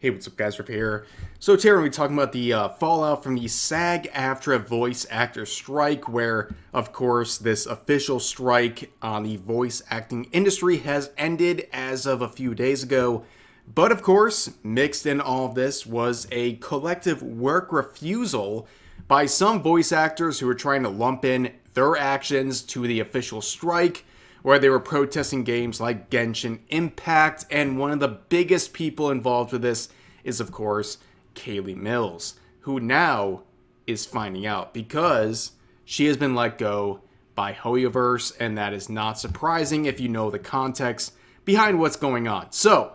Hey, what's up, guys? Riff here. So today we're going to be talking about the fallout from the SAG-AFTRA voice actor strike, where, of course, this official strike on the voice acting industry has ended as of a few days ago. But, of course, mixed in all of this was a collective work refusal by some voice actors who were trying to lump in their actions to the official strike, where they were protesting games like Genshin Impact, and one of the biggest people involved with this is, of course, Kaylee Mills, who now is finding out because she has been let go by Hoyoverse, and that is not surprising if you know the context behind what's going on. So,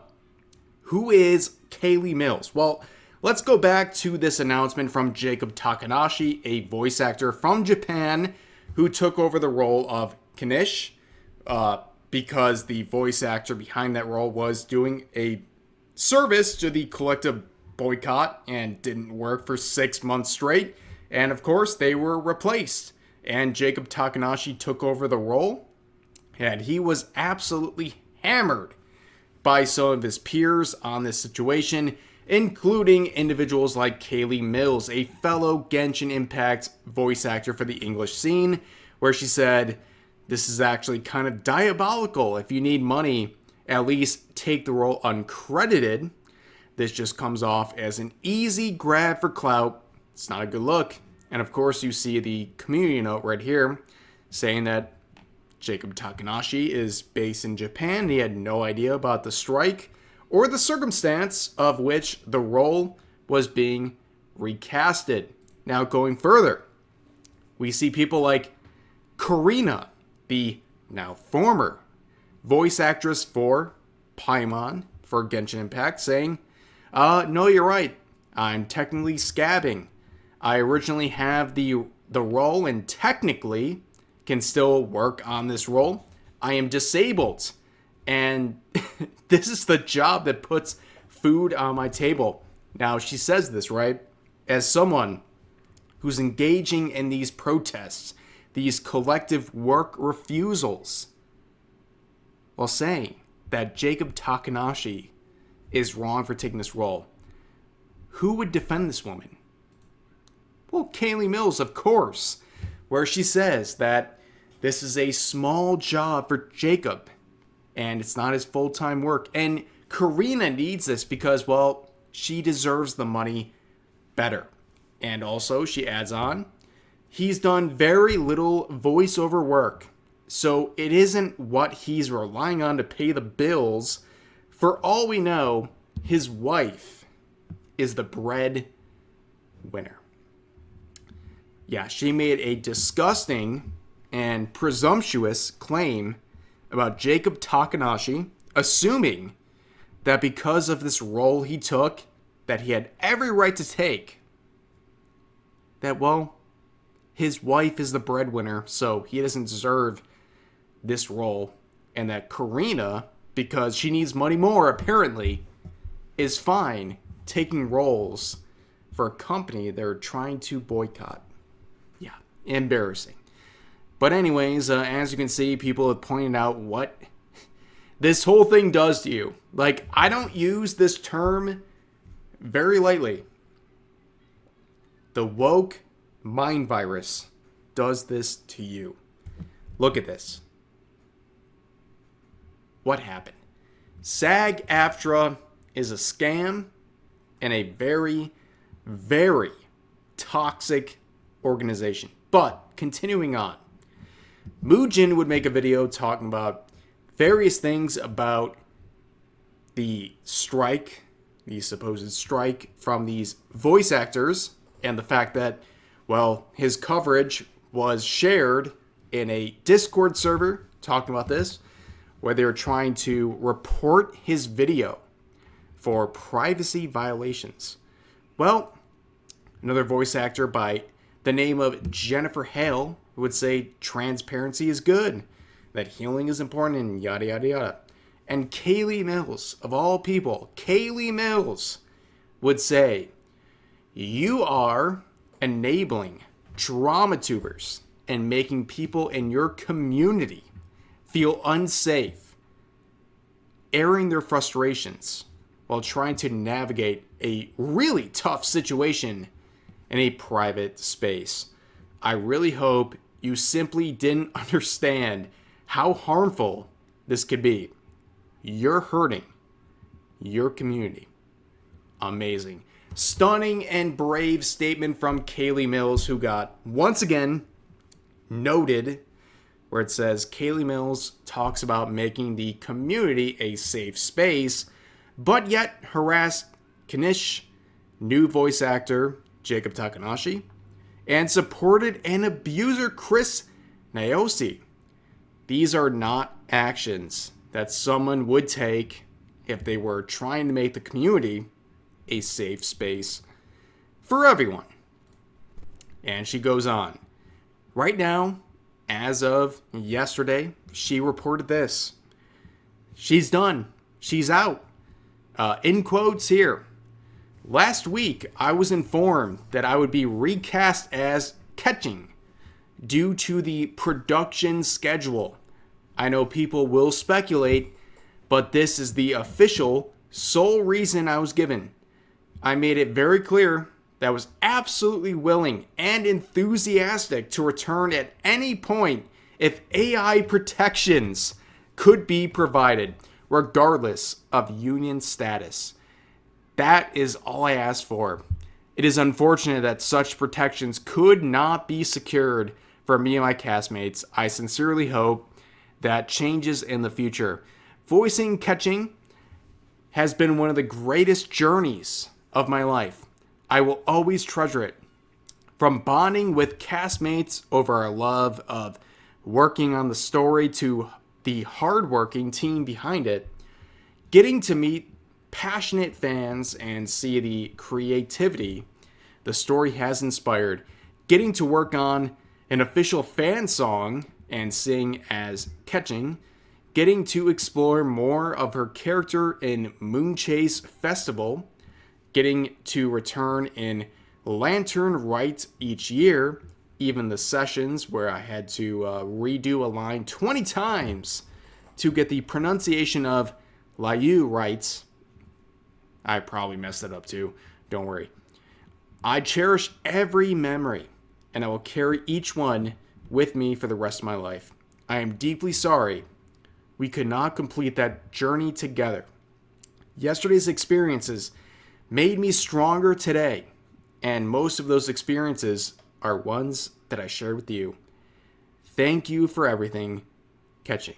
who is Kaylee Mills? Well, let's go back to this announcement from Jacob Takanashi, a voice actor from Japan who took over the role of Kanish, because the voice actor behind that role was doing a service to the collective boycott and didn't work for 6 months straight. And of course, they were replaced. And Jacob Takanashi took over the role, and he was absolutely hammered by some of his peers on this situation, including individuals like Kaylee Mills, a fellow Genshin Impact voice actor for the English scene, where she said, "This is actually kind of diabolical. If you need money, at least take the role uncredited. This just comes off as an easy grab for clout. It's not a good look." And of course, you see the community note right here saying that Jacob Takanashi is based in Japan. He had no idea about the strike or the circumstance of which the role was being recasted. Now, going further, we see people like Karina, the now former voice actress for Paimon for Genshin Impact, saying, no, you're right. I'm technically scabbing. I originally have the role and technically can still work on this role. I am disabled. And this is the job that puts food on my table. Now, she says this, right? As someone who's engaging in these protests, these collective work refusals, while saying that Jacob Takanashi is wrong for taking this role. Who would defend this woman? Well, Kaylee Mills, of course, where she says that this is a small job for Jacob and it's not his full-time work. And Karina needs this because, well, she deserves the money better. And also, she adds on, he's done very little voiceover work, so it isn't what he's relying on to pay the bills. For all we know, his wife is the bread winner. Yeah, she made a disgusting and presumptuous claim about Jacob Takanashi, assuming that because of this role he took, that he had every right to take, that, well, his wife is the breadwinner, so he doesn't deserve this role, and that Karina, because she needs money more, apparently, is fine taking roles for a company they're trying to boycott. Yeah, embarrassing. But anyways, as you can see, people have pointed out what this whole thing does to you. Like, I don't use this term very lightly. The woke mind virus does this to you. Look at this. What happened? SAG-AFTRA is a scam and a very, very toxic organization. But continuing on, Muujin would make a video talking about various things about the strike, the supposed strike from these voice actors, and the fact that, well, his coverage was shared in a Discord server talking about this, where they were trying to report his video for privacy violations. Well, another voice actor by the name of Jennifer Hale would say transparency is good, that healing is important, and yada, yada, yada. And Kaylee Mills, of all people, Kaylee Mills would say, you are enabling drama tubers and making people in your community feel unsafe, airing their frustrations while trying to navigate a really tough situation in a private space. I really hope you simply didn't understand how harmful this could be. You're hurting your community. Amazing. Stunning and brave statement from Kaylee Mills, who got, once again, noted, where it says Kaylee Mills talks about making the community a safe space, but yet harassed Kanish, new voice actor Jacob Takanashi, and supported an abuser Chris Naosi. These are not actions that someone would take if they were trying to make the community a safe space for everyone. And she goes on. Right now, as of yesterday, she reported this. She's done. She's out. In quotes here. Last week, I was informed that I would be recast as Catching due to the production schedule. I know people will speculate, but this is the official sole reason I was given. I made it very clear that I was absolutely willing and enthusiastic to return at any point if AI protections could be provided, regardless of union status. That is all I asked for. It is unfortunate that such protections could not be secured for me and my castmates. I sincerely hope that changes in the future. Voicing Catching has been one of the greatest journeys of my life. I will always treasure it. From bonding with castmates over our love of working on the story to the hardworking team behind it, getting to meet passionate fans and see the creativity the story has inspired, getting to work on an official fan song and sing as Catching, getting to explore more of her character in Moonchase Festival, getting to return in Lantern Rite each year, even the sessions where I had to redo a line 20 times to get the pronunciation of Liu right. I probably messed it up too. Don't worry. I cherish every memory, and I will carry each one with me for the rest of my life. I am deeply sorry we could not complete that journey together. Yesterday's experiences made me stronger today, and most of those experiences are ones that I shared with you. Thank you for everything, Catching.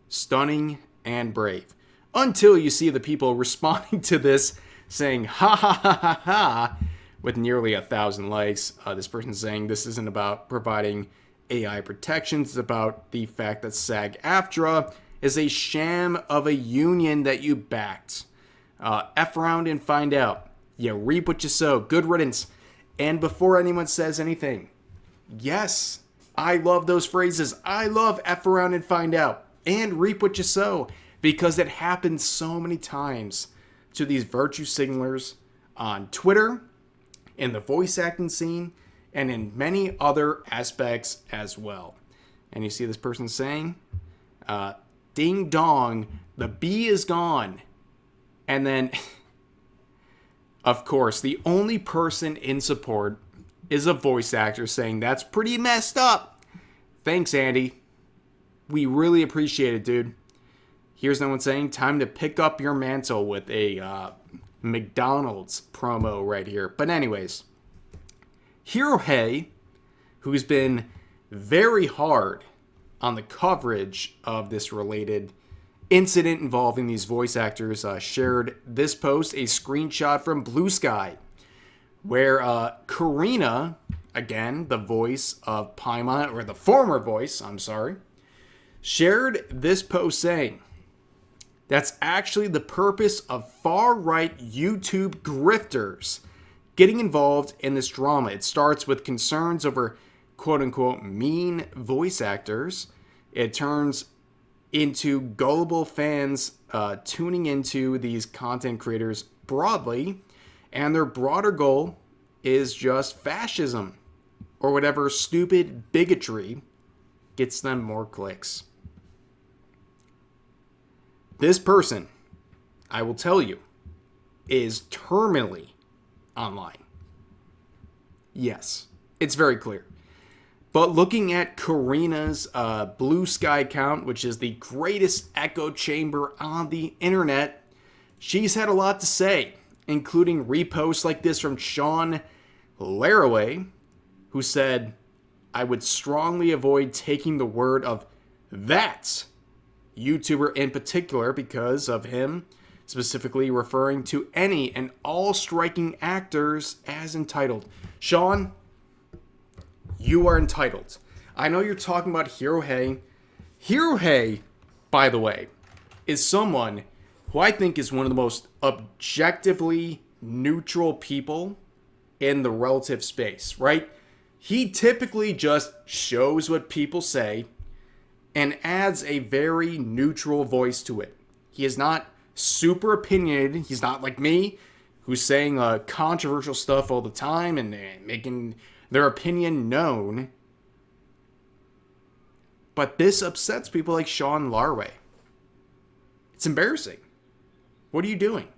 Stunning and brave. Until you see the people responding to this saying, ha ha ha ha ha, with nearly 1,000 likes. This person saying this isn't about providing AI protections. It's about the fact that SAG-AFTRA is a sham of a union that you backed. F around and find out. You reap what you sow. Good riddance. And before anyone says anything, yes, I love those phrases. I love F around and find out. And reap what you sow. Because it happens so many times to these virtue signalers on Twitter, in the voice acting scene, and in many other aspects as well. And you see this person saying, ding dong, the bee is gone. And then, of course, the only person in support is a voice actor saying, that's pretty messed up. Thanks, Andy. We really appreciate it, dude. Here's no one saying, time to pick up your mantle with a McDonald's promo right here. But anyways, Hirohei, who's been very hard on the coverage of this related incident involving these voice actors, shared this post, a screenshot from Blue Sky, where Karina, again, the voice of Paimon, or the former voice, I'm sorry, shared this post saying, that's actually the purpose of far-right YouTube grifters getting involved in this drama. It starts with concerns over quote-unquote mean voice actors. It turns into gullible fans tuning into these content creators broadly, and their broader goal is just fascism or whatever stupid bigotry gets them more clicks. This person, I will tell you, is terminally online. Yes, it's very clear. But looking at Karina's Blue Sky account, which is the greatest echo chamber on the internet, she's had a lot to say, including reposts like this from Sean Laraway, who said, "I would strongly avoid taking the word of that YouTuber in particular because of him specifically referring to any and all striking actors as entitled." Sean, you are entitled. I know you're talking about Hirohei. Hirohei, by the way, is someone who I think is one of the most objectively neutral people in the relative space, right? He typically just shows what people say and adds a very neutral voice to it. He is not super opinionated. He's not like me, who's saying controversial stuff all the time and making their opinion known. But this upsets people like Sean Laraway. It's embarrassing. What are you doing?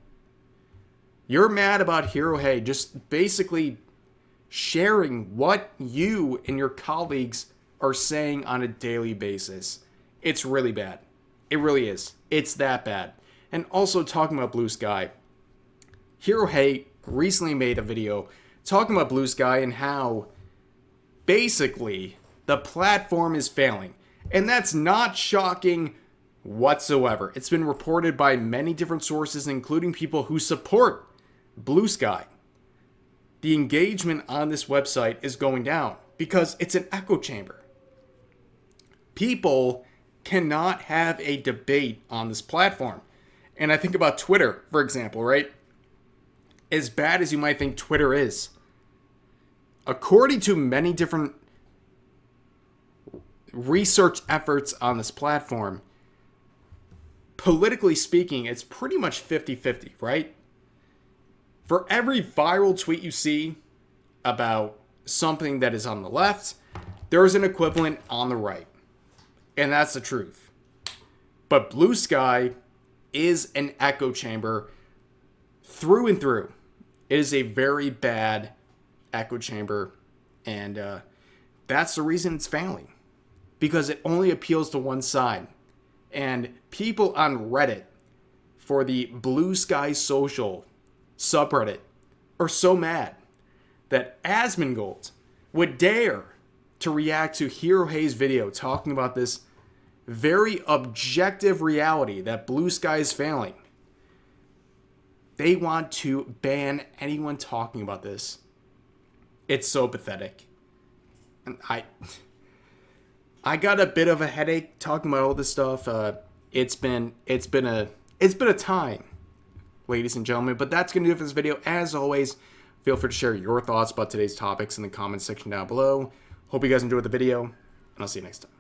You're mad about Hirohei just basically sharing what you and your colleagues are saying on a daily basis. It's really bad. It really is. It's that bad. And also talking about Blue Sky, Hirohei recently made a video talking about Blue Sky and how basically the platform is failing. And that's not shocking whatsoever. It's been reported by many different sources, including people who support Blue Sky. The engagement on this website is going down because it's an echo chamber. People cannot have a debate on this platform. And I think about Twitter, for example, right? As bad as you might think Twitter is, according to many different research efforts on this platform, politically speaking, it's pretty much 50-50, right? For every viral tweet you see about something that is on the left, there is an equivalent on the right. And that's the truth. But Blue Sky is an echo chamber through and through. It is a very bad echo chamber. And that's the reason it's failing. Because it only appeals to one side. And people on Reddit for the Blue Sky Social subreddit are so mad that Asmongold would dare to react to Hirohei's video talking about this very objective reality that Blue Sky is failing. They want to ban anyone talking about this. It's so pathetic. And I got a bit of a headache talking about all this stuff. It's been a time, ladies and gentlemen. But that's gonna do it for this video. As always, feel free to share your thoughts about today's topics in the comments section down below. Hope you guys enjoyed the video, and I'll see you next time.